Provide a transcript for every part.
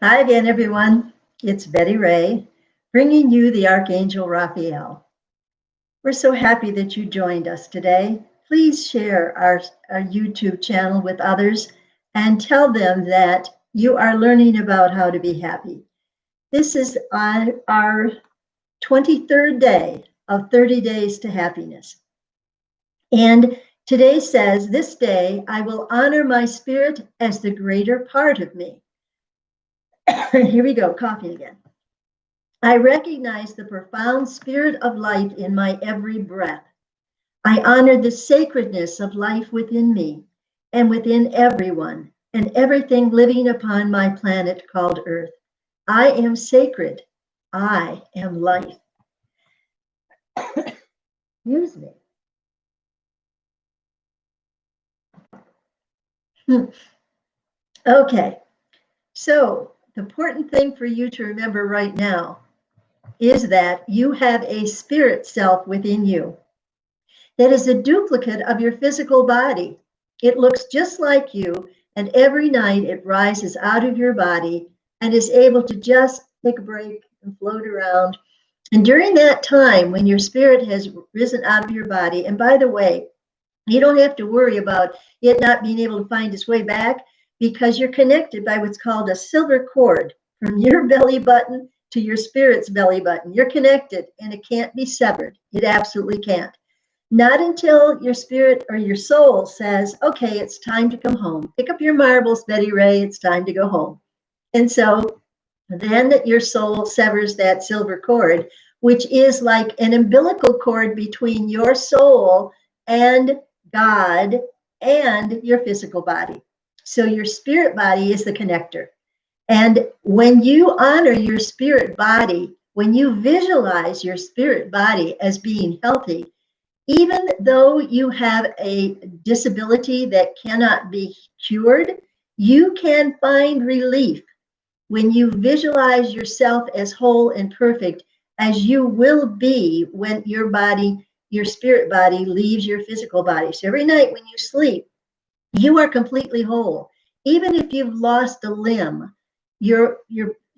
Hi again, everyone. It's Betty Ray, bringing you the Archangel Raphael. We're so happy that you joined us today. Please share our YouTube channel with others and tell them that you are learning about how to be happy. This is our 23rd day of 30 Days to Happiness. And today says, this day I will honor my spirit as the greater part of me. Here we go, coughing again. I recognize the profound spirit of life in my every breath. I honor the sacredness of life within me and within everyone and everything living upon my planet called Earth. I am sacred. I am life. Excuse me. Okay, so the important thing for you to remember right now is that you have a spirit self within you that is a duplicate of your physical body. It looks just like you, and every night it rises out of your body and is able to just take a break and float around. And during that time, when your spirit has risen out of your body, and by the way, you don't have to worry about it not being able to find its way back because you're connected by what's called a silver cord from your belly button to your spirit's belly button. You're connected and it can't be severed. It absolutely can't. Not until your spirit or your soul says, okay, it's time to come home. Pick up your marbles, Betty Ray, it's time to go home. And so then your soul severs that silver cord, which is like an umbilical cord between your soul and God and your physical body. So your spirit body is the connector. And when you honor your spirit body, when you visualize your spirit body as being healthy, even though you have a disability that cannot be cured, you can find relief when you visualize yourself as whole and perfect, as you will be when your body, your spirit body, leaves your physical body. So every night when you sleep, you are completely whole. Even if you've lost a limb, your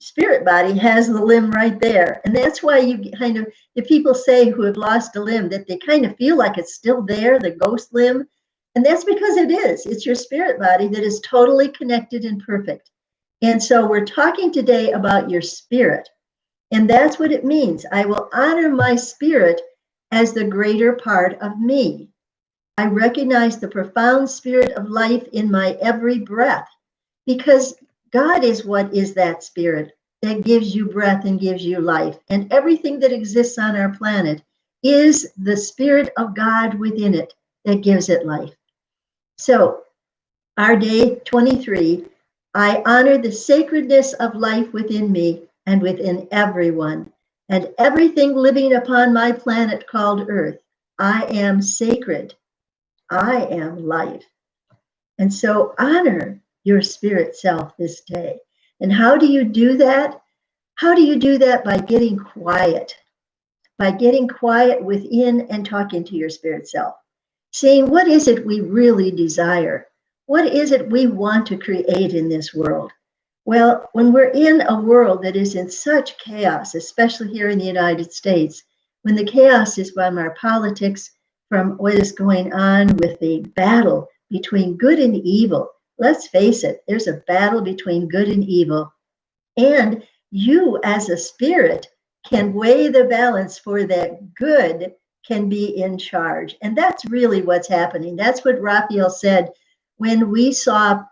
spirit body has the limb right there. And that's why you kind of, the people say who have lost a limb that they kind of feel like it's still there, the ghost limb. And that's because it is. It's your spirit body that is totally connected and perfect. And so we're talking today about your spirit. And that's what it means. I will honor my spirit as the greater part of me. I recognize the profound spirit of life in my every breath because God is what is that spirit that gives you breath and gives you life. And everything that exists on our planet is the spirit of God within it that gives it life. So our day 23, I honor the sacredness of life within me and within everyone and everything living upon my planet called Earth. I am sacred. I am life. And so honor your spirit self this day. And how do you do that? How do you do that? By getting quiet within and talking to your spirit self, saying, what is it we really desire? What is it we want to create in this world? Well, when we're in a world that is in such chaos, especially here in the United States, when the chaos is from our politics, from what is going on with the battle between good and evil. Let's face it, there's a battle between good and evil. And you as a spirit can weigh the balance for that good can be in charge. And that's really what's happening. That's what Raphael said when we saw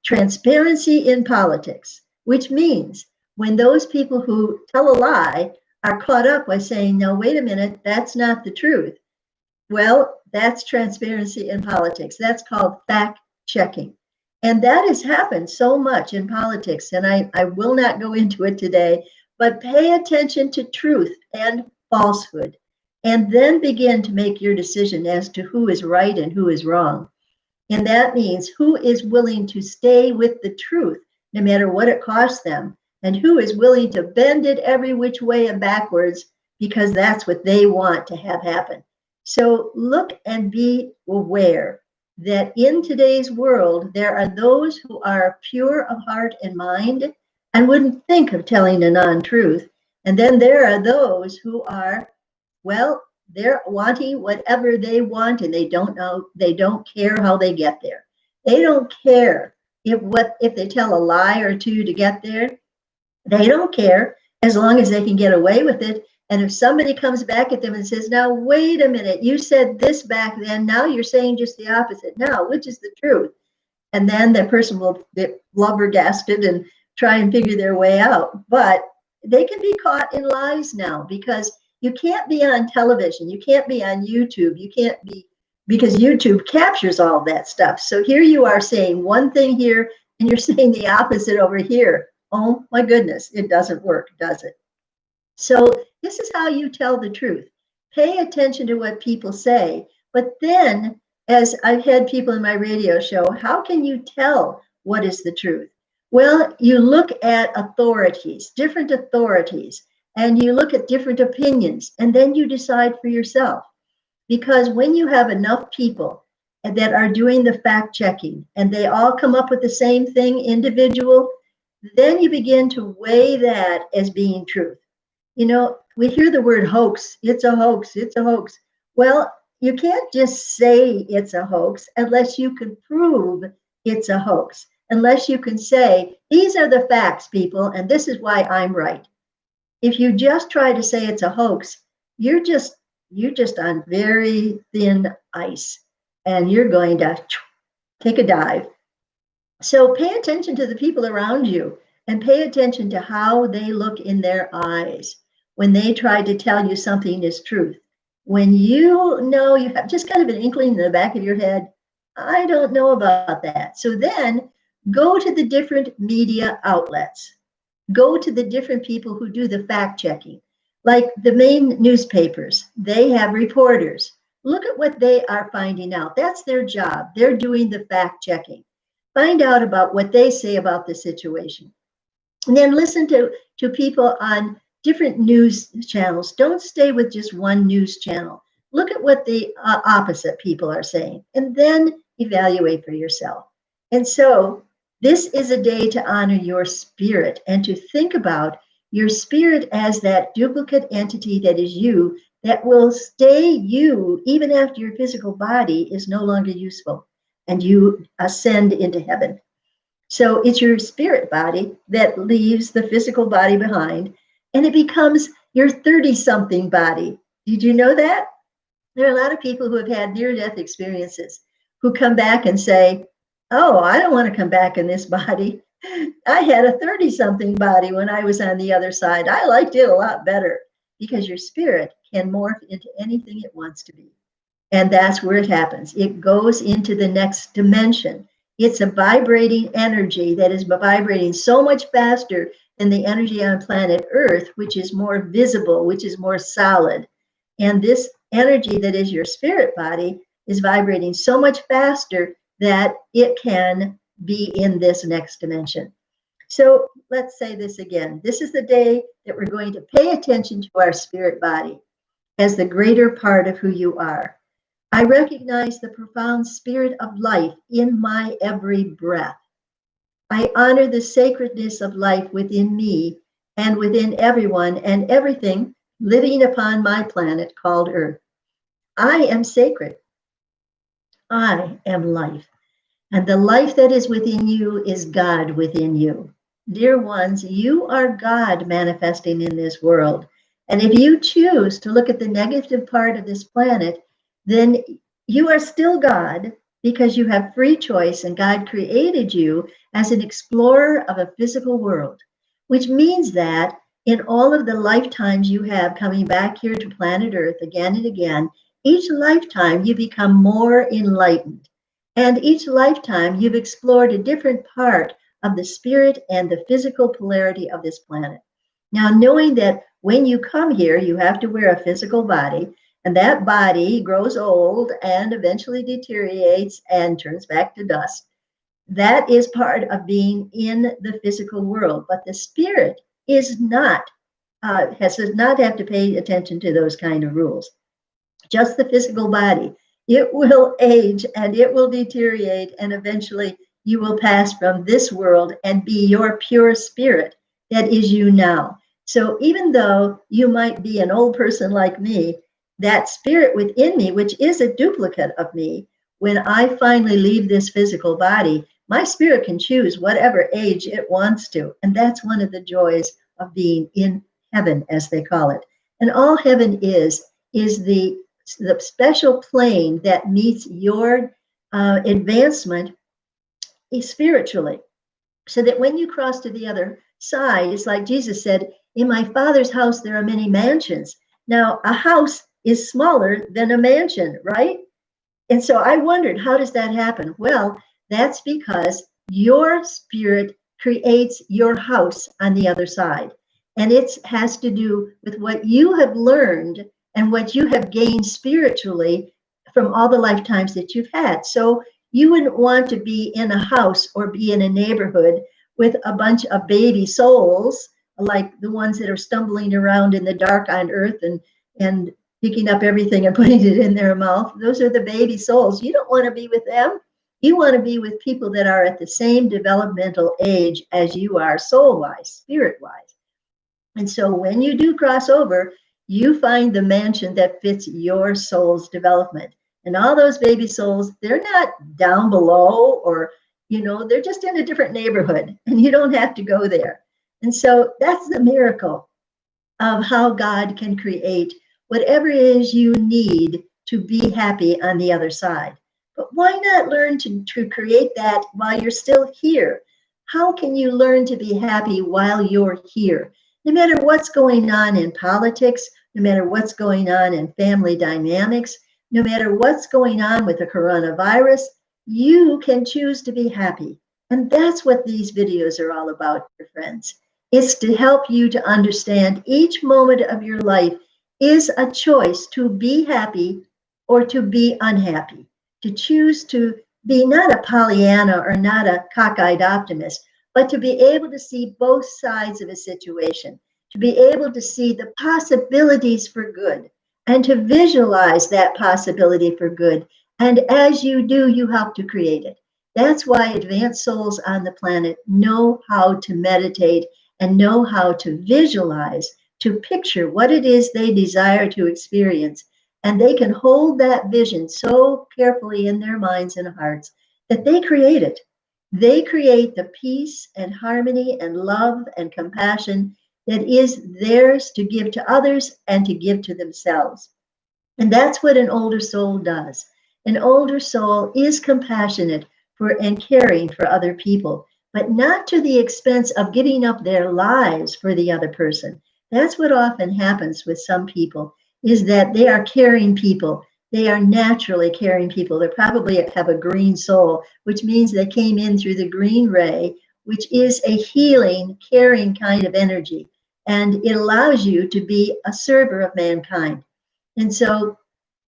transparency in politics, which means when those people who tell a lie are caught up by saying, no, wait a minute, that's not the truth. Well, that's transparency in politics. That's called fact checking. And that has happened so much in politics. And I will not go into it today, but pay attention to truth and falsehood, and then begin to make your decision as to who is right and who is wrong. And that means who is willing to stay with the truth, no matter what it costs them, and who is willing to bend it every which way and backwards because that's what they want to have happen. So look and be aware that in today's world, there are those who are pure of heart and mind, and wouldn't think of telling a non-truth. And then there are those who are, well, they're wanting whatever they want, and they don't care how they get there. They don't care if they tell a lie or two to get there. They don't care as long as they can get away with it. And if somebody comes back at them and says, now, wait a minute, you said this back then, now you're saying just the opposite. Now, which is the truth? And then that person will get flabbergasted and try and figure their way out. But they can be caught in lies now, because you can't be on television. You can't be on YouTube. You can't be, because YouTube captures all that stuff. So here you are saying one thing here and you're saying the opposite over here. Oh my goodness, it doesn't work, does it? So this is how you tell the truth. Pay attention to what people say, but then, as I've had people in my radio show, how can you tell what is the truth? Well, you look at authorities, different authorities, and you look at different opinions, and then you decide for yourself. Because when you have enough people that are doing the fact checking and they all come up with the same thing, individual, then you begin to weigh that as being truth. You know, we hear the word hoax. It's a hoax. It's a hoax. Well, you can't just say it's a hoax unless you can prove it's a hoax, unless you can say, these are the facts, people, and this is why I'm right. If you just try to say it's a hoax, you're just on very thin ice, and you're going to take a dive. So pay attention to the people around you, and pay attention to how they look in their eyes when they try to tell you something is truth. When you know you have just kind of an inkling in the back of your head, I don't know about that. So then go to the different media outlets. Go to the different people who do the fact checking. Like the main newspapers, they have reporters. Look at what they are finding out. That's their job. They're doing the fact checking. Find out about what they say about the situation. And then listen to people on different news channels. Don't stay with just one news channel. Look at what the opposite people are saying, and then evaluate for yourself. And so this is a day to honor your spirit and to think about your spirit as that duplicate entity that is you, that will stay you even after your physical body is no longer useful and you ascend into heaven. So it's your spirit body that leaves the physical body behind, and it becomes your 30-something body. Did you know that? There are a lot of people who have had near-death experiences who come back and say, oh, I don't want to come back in this body. I had a 30-something body when I was on the other side. I liked it a lot better, because your spirit can morph into anything it wants to be. And that's where it happens. It goes into the next dimension. It's a vibrating energy that is vibrating so much faster than the energy on planet Earth, which is more visible, which is more solid. And this energy that is your spirit body is vibrating so much faster that it can be in this next dimension. So let's say this again. This is the day that we're going to pay attention to our spirit body as the greater part of who you are. I recognize the profound spirit of life in my every breath. I honor the sacredness of life within me and within everyone and everything living upon my planet called Earth. I am sacred. I am life. And the life that is within you is God within you. Dear ones, you are God manifesting in this world. And if you choose to look at the negative part of this planet, then you are still God, because you have free choice and God created you as an explorer of a physical world, which means that in all of the lifetimes you have coming back here to planet Earth again and again, each lifetime you become more enlightened. And each lifetime you've explored a different part of the spirit and the physical polarity of this planet. Now, knowing that when you come here, you have to wear a physical body, and that body grows old and eventually deteriorates and turns back to dust. That is part of being in the physical world. But the spirit is not, does not have to pay attention to those kind of rules. Just the physical body. It will age and it will deteriorate, and eventually you will pass from this world and be your pure spirit that is you now. So even though you might be an old person like me, that spirit within me, which is a duplicate of me, when I finally leave this physical body, my spirit can choose whatever age it wants to. And that's one of the joys of being in heaven, as they call it. And all heaven is the special plane that meets your advancement spiritually. So that when you cross to the other side, it's like Jesus said, in my Father's house, there are many mansions. Now, a house is smaller than a mansion, right? And so I wondered, how does that happen? Well, that's because your spirit creates your house on the other side. And it has to do with what you have learned and what you have gained spiritually from all the lifetimes that you've had. So you wouldn't want to be in a house or be in a neighborhood with a bunch of baby souls, like the ones that are stumbling around in the dark on earth and picking up everything and putting it in their mouth. Those are the baby souls. You don't want to be with them. You want to be with people that are at the same developmental age as you are, soul-wise, spirit-wise. And so when you do cross over, you find the mansion that fits your soul's development. And all those baby souls, they're not down below or, they're just in a different neighborhood and you don't have to go there. And so that's the miracle of how God can create whatever it is you need to be happy on the other side. But why not learn to create that while you're still here? How can you learn to be happy while you're here? No matter what's going on in politics, no matter what's going on in family dynamics, no matter what's going on with the coronavirus, you can choose to be happy. And that's what these videos are all about, dear friends. It's to help you to understand each moment of your life is a choice to be happy or to be unhappy, to choose to be not a Pollyanna or not a cockeyed optimist, but to be able to see both sides of a situation, to be able to see the possibilities for good and to visualize that possibility for good. And as you do, you help to create it. That's why advanced souls on the planet know how to meditate and know how to visualize, to picture what it is they desire to experience. And they can hold that vision so carefully in their minds and hearts that they create it. They create the peace and harmony and love and compassion that is theirs to give to others and to give to themselves. And that's what an older soul does. An older soul is compassionate for and caring for other people, but not to the expense of giving up their lives for the other person. That's what often happens with some people, is that they are caring people. They are naturally caring people. They probably have a green soul, which means they came in through the green ray, which is a healing, caring kind of energy. And it allows you to be a server of mankind. And so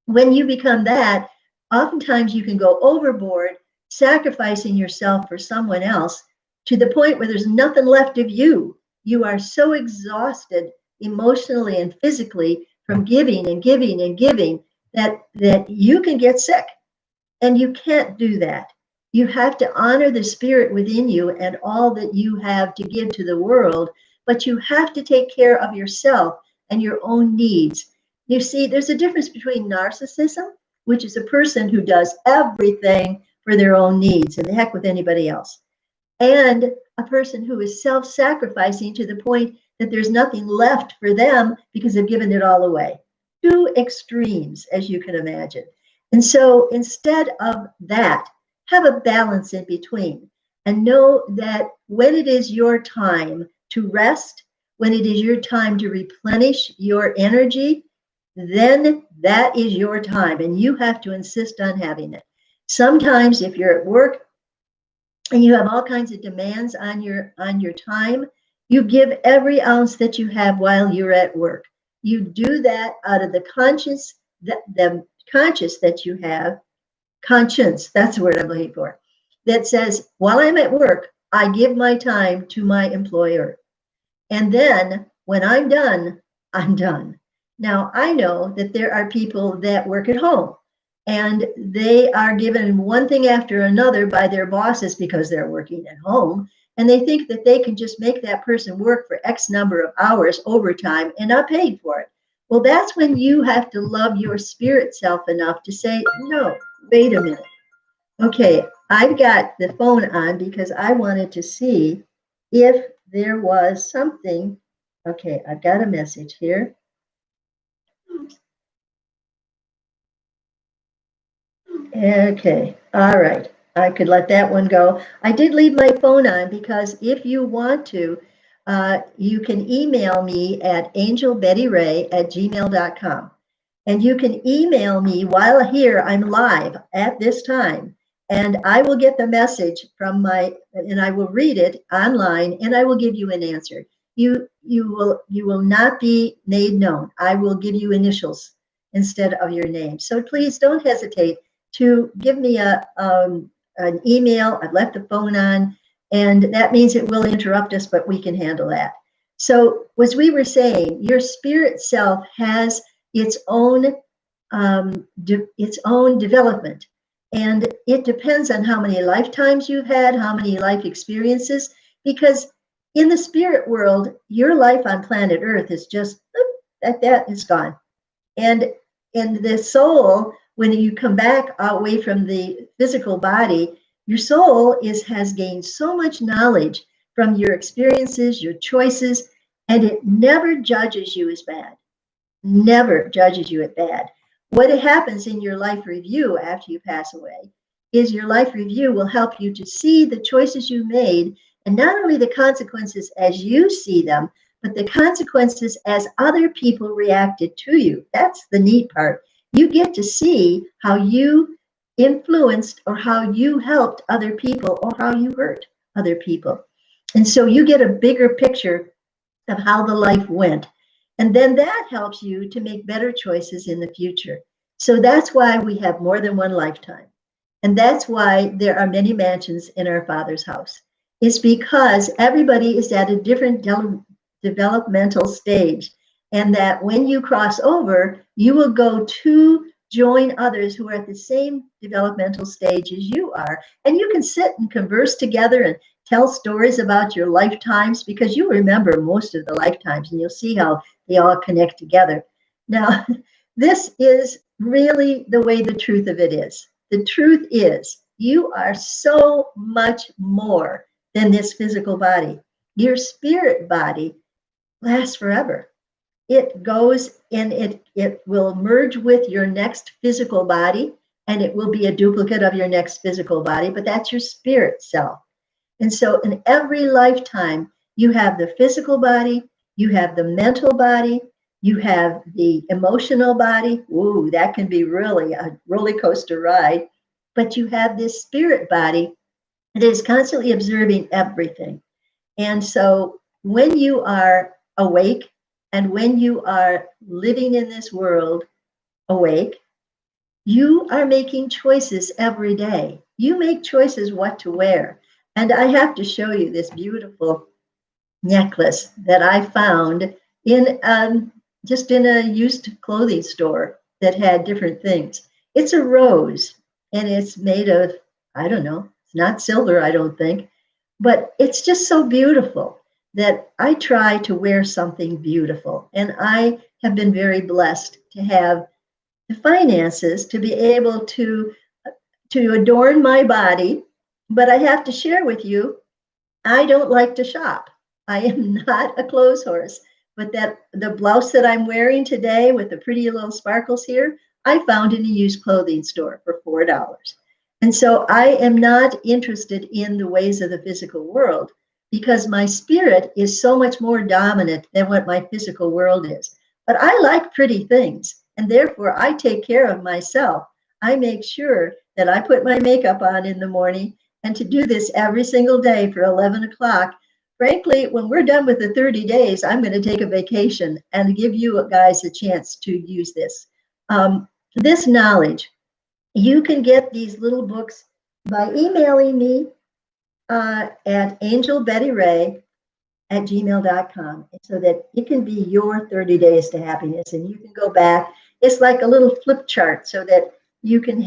when you become that, oftentimes you can go overboard, sacrificing yourself for someone else to the point where there's nothing left of you. You are so exhausted emotionally and physically from giving and giving and giving that you can get sick. And you can't do that. You have to honor the spirit within you and all that you have to give to the world, but you have to take care of yourself and your own needs. You see, there's a difference between narcissism, which is a person who does everything for their own needs and the heck with anybody else, and a person who is self-sacrificing to the point that there's nothing left for them because they've given it all away. Two extremes, as you can imagine. And so instead of that, have a balance in between and know that when it is your time to rest, when it is your time to replenish your energy, then that is your time and you have to insist on having it. Sometimes if you're at work and you have all kinds of demands on your time, you give every ounce that you have while you're at work. You do that out of the conscience that you have, conscience, that's the word I'm looking for, that says, while I'm at work, I give my time to my employer. And then when I'm done, I'm done. Now, I know that there are people that work at home and they are given one thing after another by their bosses because they're working at home. and they think that they can just make that person work for X number of hours overtime and not paid for it. Well, that's when you have to love your spirit self enough to say, no, wait a minute. Okay, I've got the phone on because I wanted to see if there was something. Okay, I've got a message here. Okay, all right. I could let that one go. I did leave my phone on because if you want to, you can email me at angelbettyray@gmail.com. And you can email me while here, I'm live at this time, and I will get the message from and I will read it online, and I will give you an answer. You will not be made known. I will give you initials instead of your name. So please don't hesitate to give me an email. I've left the phone on, and that means it will interrupt us, but we can handle that. So as we were saying, your spirit self has its own development, and it depends on how many lifetimes you've had, how many life experiences. Because in the spirit world, your life on planet Earth is just that is gone, and in the soul, when you come back away from the physical body, your soul has gained so much knowledge from your experiences, your choices, and it never judges you as bad. Never judges you as bad. What happens in your life review after you pass away is your life review will help you to see the choices you made, and not only the consequences as you see them, but the consequences as other people reacted to you. That's the neat part. You get to see how you influenced or how you helped other people or how you hurt other people. And so you get a bigger picture of how the life went. And then that helps you to make better choices in the future. So that's why we have more than one lifetime. And that's why there are many mansions in our Father's house. It's because everybody is at a different developmental stage. And that when you cross over, you will go to join others who are at the same developmental stage as you are. And you can sit and converse together and tell stories about your lifetimes, because you remember most of the lifetimes, and you'll see how they all connect together. Now, this is really the way the truth of it is. The truth is, you are so much more than this physical body. Your spirit body lasts forever. It goes and it will merge with your next physical body, and it will be a duplicate of your next physical body, but that's your spirit self. And so in every lifetime, you have the physical body, you have the mental body, you have the emotional body. Ooh, that can be really a roller coaster ride. But you have this spirit body that is constantly observing everything. And so when you are awake and when you are living in this world awake, you are making choices every day. You make choices what to wear. And I have to show you this beautiful necklace that I found in just in a used clothing store that had different things. It's a rose, and it's made of, I don't know, it's not silver, I don't think, but it's just so beautiful that I try to wear something beautiful. And I have been very blessed to have the finances to be able to adorn my body. But I have to share with you, I don't like to shop. I am not a clothes horse. But that the blouse that I'm wearing today with the pretty little sparkles here, I found in a used clothing store for $4. And so I am not interested in the ways of the physical world, because my spirit is so much more dominant than what my physical world is. But I like pretty things, and therefore I take care of myself. I make sure that I put my makeup on in the morning, and to do this every single day for 11 o'clock. Frankly, when we're done with the 30 days, I'm going to take a vacation and give you guys a chance to use this. This knowledge, you can get these little books by emailing me at angelbettyray@gmail.com, so that it can be your 30 days to happiness, and you can go back. It's like a little flip chart, so that you can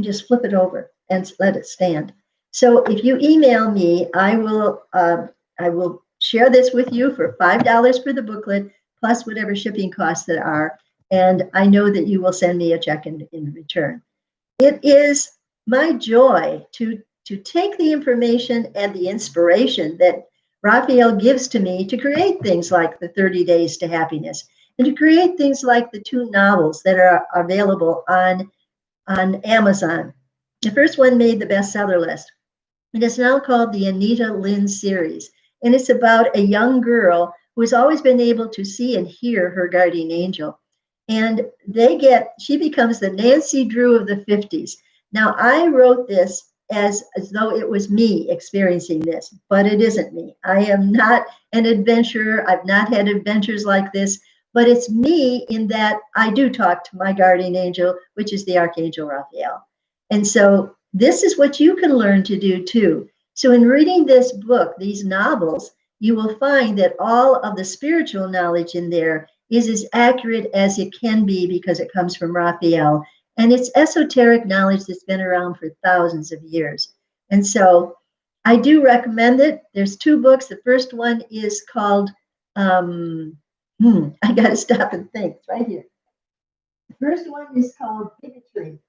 just flip it over and let it stand. So if you email me, I will share this with you for $5 for the booklet, plus whatever shipping costs there are. And I know that you will send me a check in return. It is my joy to take the information and the inspiration that Raphael gives to me to create things like the 30 Days to Happiness and to create things like the 2 novels that are available on Amazon. The first one made the bestseller list. It is now called the Anita Lynn series, and it's about a young girl who has always been able to see and hear her guardian angel. And she becomes the Nancy Drew of the 50s. Now, I wrote this as though it was me experiencing this, but it isn't me. I am not an adventurer. I've not had adventures like this, but it's me in that I do talk to my guardian angel, which is the Archangel Raphael. And so this is what you can learn to do too. So in reading this book, these novels, you will find that all of the spiritual knowledge in there is as accurate as it can be because it comes from Raphael. And it's esoteric knowledge that's been around for thousands of years. And so I do recommend it. There's 2 books. The first one is called, I got to stop and think. It's right here. The first one is called Bigotry,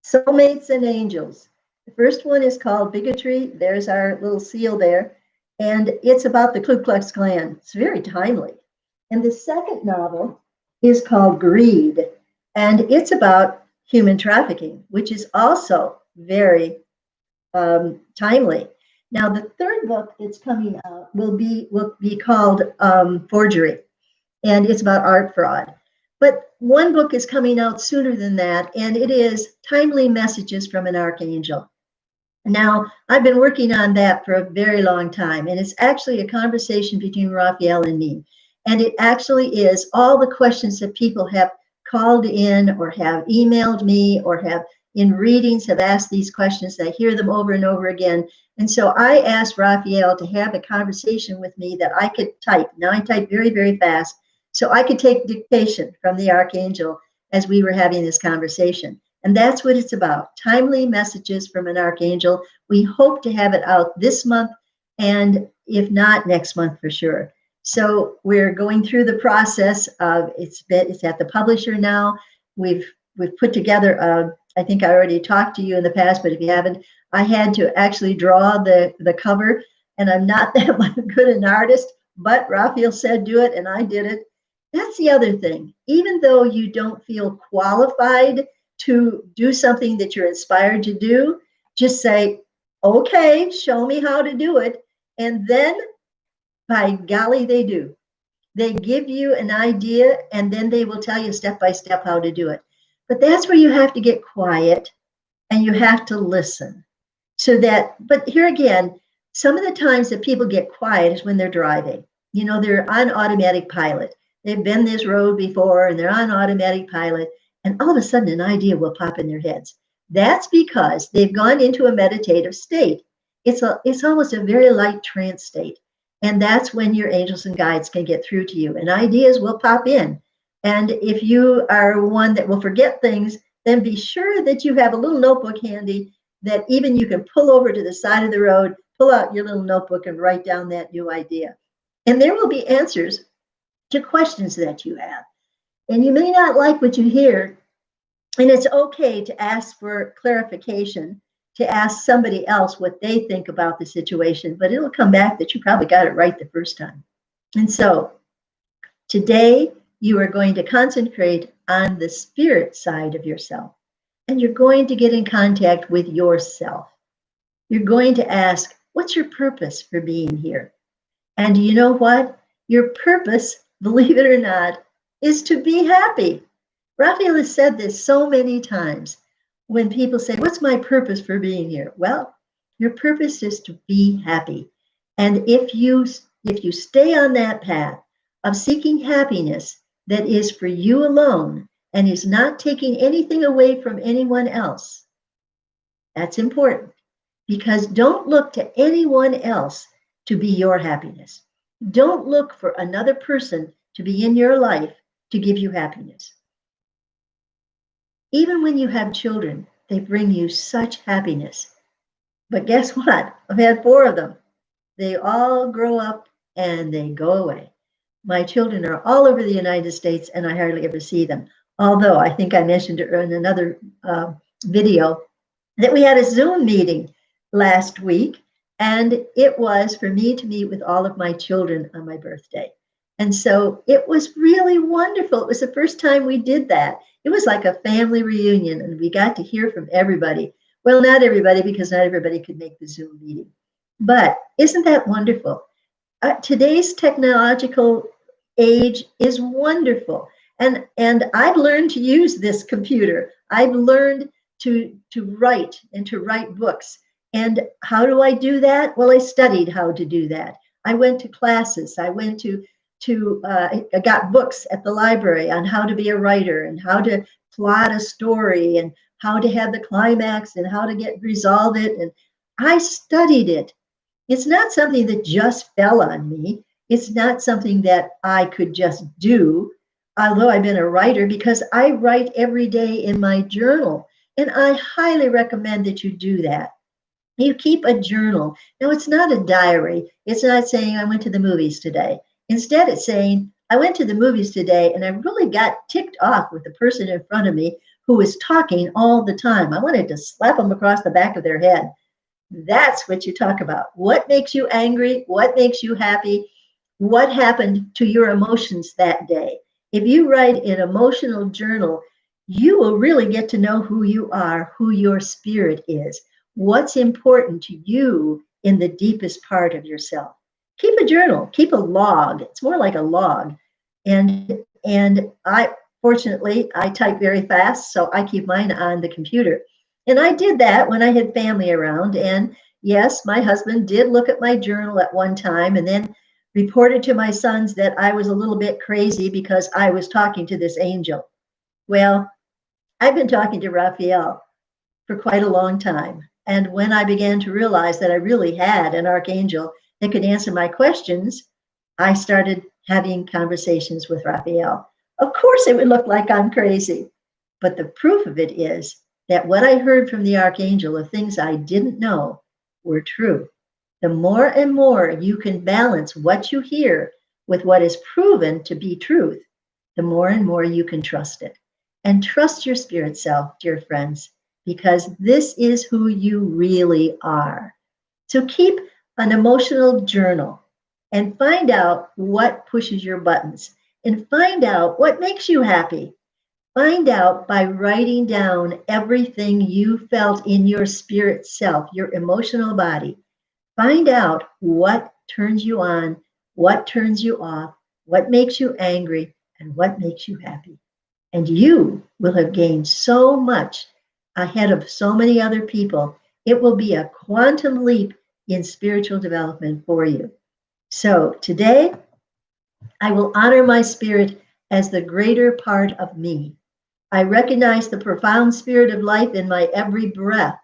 Soulmates and Angels. The first one is called Bigotry. There's our little seal there. And it's about the Ku Klux Klan. It's very timely. And the second novel is called Greed. And it's about human trafficking, which is also very timely. Now, the third book that's coming out will be called Forgery. And it's about art fraud. But one book is coming out sooner than that, and it is Timely Messages from an Archangel. Now, I've been working on that for a very long time, and it's actually a conversation between Raphael and me. And it actually is all the questions that people have called in or have emailed me or have in readings have asked these questions. I hear them over and over again. And so I asked Raphael to have a conversation with me that I could type. Now I type very, very fast. So I could take dictation from the Archangel as we were having this conversation. And that's what it's about, timely messages from an Archangel. We hope to have it out this month, and if not, next month for sure. So we're going through the process of it's at the publisher now. We've put together, I think I already talked to you in the past, but if you haven't, I had to actually draw the cover, and I'm not that good an artist, but Raphael said do it, and I did it. That's the other thing. Even though you don't feel qualified to do something that you're inspired to do, just say, okay, show me how to do it. And then, by golly, they do. They give you an idea, and then they will tell you step by step how to do it. But that's where you have to get quiet and you have to listen. But here again, some of the times that people get quiet is when they're driving. You know, they're on automatic pilot. They've been this road before and they're on automatic pilot, and all of a sudden an idea will pop in their heads. That's because they've gone into a meditative state. It's almost a very light trance state. And that's when your angels and guides can get through to you, and ideas will pop in. And if you are one that will forget things, then be sure that you have a little notebook handy that even you can pull over to the side of the road, pull out your little notebook and write down that new idea. And there will be answers to questions that you have. And you may not like what you hear, and it's okay to ask for clarification, to ask somebody else what they think about the situation, but it'll come back that you probably got it right the first time. And so today you are going to concentrate on the spirit side of yourself, and you're going to get in contact with yourself. You're going to ask, what's your purpose for being here? And you know what? Your purpose, believe it or not, is to be happy. Raphael has said this so many times when people say, what's my purpose for being here? Well, your purpose is to be happy. And if you stay on that path of seeking happiness that is for you alone and is not taking anything away from anyone else, that's important, because don't look to anyone else to be your happiness. Don't look for another person to be in your life to give you happiness. Even when you have children, they bring you such happiness. But guess what? I've had 4 of them. They all grow up and they go away. My children are all over the United States and I hardly ever see them. Although I think I mentioned in another video that we had a Zoom meeting last week, and it was for me to meet with all of my children on my birthday. And so it was really wonderful. It was the first time we did that. It was like a family reunion, and we got to hear from everybody. Well, not everybody, because not everybody could make the Zoom meeting. But isn't that wonderful? Today's technological age is wonderful. And I've learned to use this computer. I've learned to write and to write books. And how do I do that? Well, I studied how to do that. I went to classes. I went I got books at the library on how to be a writer and how to plot a story and how to have the climax and how to resolve it. And I studied it. It's not something that just fell on me. It's not something that I could just do, although I've been a writer, because I write every day in my journal. And I highly recommend that you do that. You keep a journal. Now, it's not a diary. It's not saying I went to the movies today. Instead, it's saying I went to the movies today and I really got ticked off with the person in front of me who was talking all the time. I wanted to slap them across the back of their head. That's what you talk about. What makes you angry? What makes you happy? What happened to your emotions that day? If you write an emotional journal, you will really get to know who you are, who your spirit is, what's important to you in the deepest part of yourself. Keep a journal, keep a log. It's more like a log. And I fortunately I type very fast, so I keep mine on the computer. And I did that when I had family around. And yes, my husband did look at my journal at one time and then reported to my sons that I was a little bit crazy because I was talking to this angel. Well, I've been talking to Raphael for quite a long time. And when I began to realize that I really had an archangel that could answer my questions, I started having conversations with Raphael. Of course, it would look like I'm crazy, but the proof of it is that what I heard from the archangel of things I didn't know were true. The more and more you can balance what you hear with what is proven to be truth, the more and more you can trust it. And trust your spirit self, dear friends, because this is who you really are. So keep an emotional journal and find out what pushes your buttons and find out what makes you happy. Find out by writing down everything you felt in your spirit self, your emotional body. Find out what turns you on, what turns you off, what makes you angry, and what makes you happy. And you will have gained so much ahead of so many other people. It will be a quantum leap in spiritual development for you. So today, I will honor my spirit as the greater part of me. I recognize the profound spirit of life in my every breath.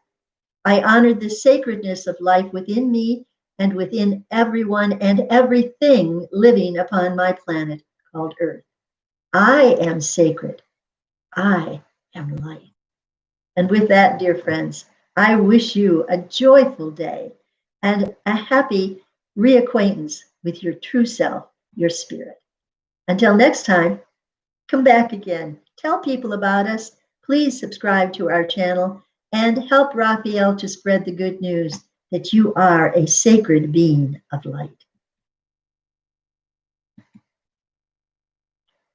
I honored the sacredness of life within me and within everyone and everything living upon my planet called Earth. I am sacred. I am light. And with that, dear friends, I wish you a joyful day and a happy reacquaintance with your true self, your spirit. Until next time, come back again. Tell people about us. Please subscribe to our channel and help Raphael to spread the good news that you are a sacred being of light.